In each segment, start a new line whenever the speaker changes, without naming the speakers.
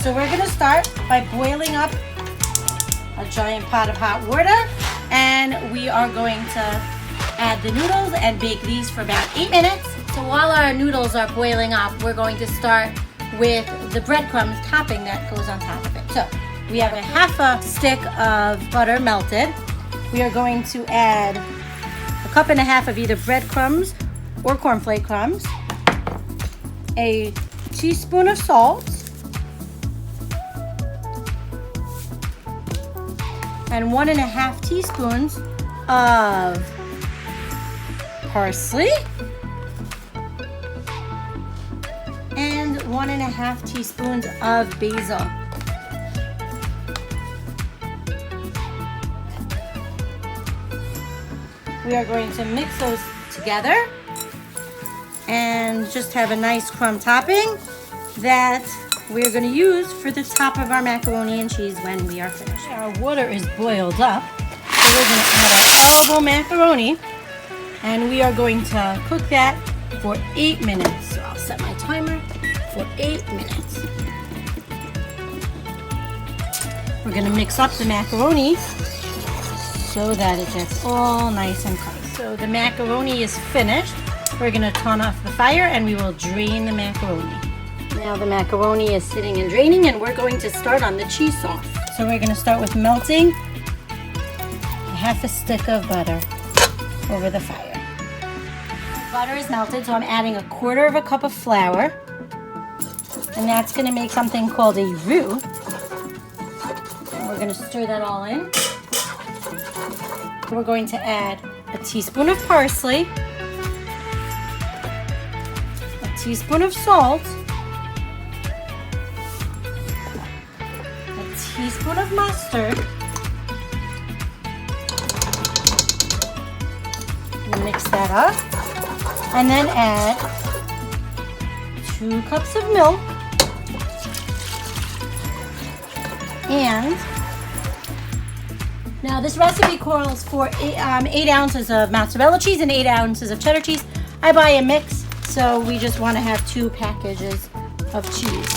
So we're gonna start by boiling up a giant pot of hot water, and we are going to add the noodles and bake these for about 8 minutes. So while our noodles are boiling up, we're going to start with the breadcrumbs topping that goes on top of it. So we have a half a stick of butter melted. We are going to add a cup and a half of either breadcrumbs or cornflake crumbs, a teaspoon of salt, and 1.5 teaspoons of parsley, and 1.5 teaspoons of basil. We are going to mix those together and just have a nice crumb topping that we're going to use for the top of our macaroni and cheese when we are finished. Our water is boiled up, so we're going to add our olive oil macaroni, and we are going to cook that for 8 minutes. So I'll set my timer for 8 minutes. We're going to mix up the macaroni so that it gets all nice and cooked. So the macaroni is finished. We're going to turn off the fire and we will drain the macaroni. Now the macaroni is sitting and draining, and we're going to start on the cheese sauce. So we're going to start with melting a half a stick of butter over the fire. Butter is melted, so I'm adding 1/4 cup of flour, and that's going to make something called a roux. And we're going to stir that all in. We're going to add a teaspoon of parsley, a teaspoon of salt, a teaspoon of mustard, mix that up, and then add 2 cups of milk and now this recipe calls for 8 ounces of mozzarella cheese and 8 ounces of cheddar cheese. I buy a mix, so we just want to have 2 packages of cheese.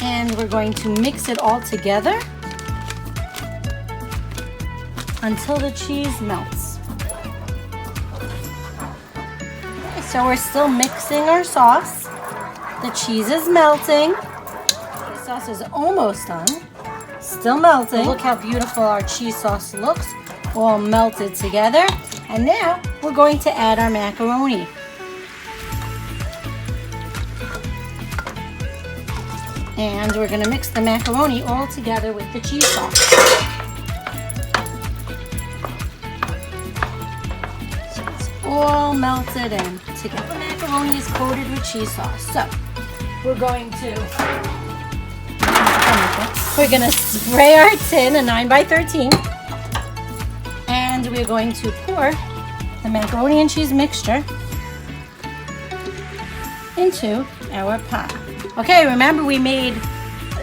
And we're going to mix it all together until the cheese melts. So we're still mixing our sauce. The cheese is melting. The sauce is almost done. Still melting. Look how beautiful our cheese sauce looks, all melted together. And now we're going to add our macaroni. And we're going to mix the macaroni all together with the cheese sauce. So it's all melted in together. The macaroni is coated with cheese sauce. So we're going to spray our tin, a 9x13, and we're going to pour the macaroni and cheese mixture into our pot. Okay, remember we made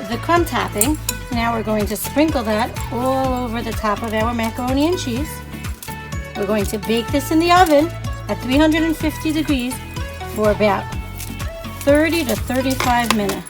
the crumb topping. Now we're going to sprinkle that all over the top of our macaroni and cheese. We're going to bake this in the oven at 350 degrees for about 30 to 35 minutes.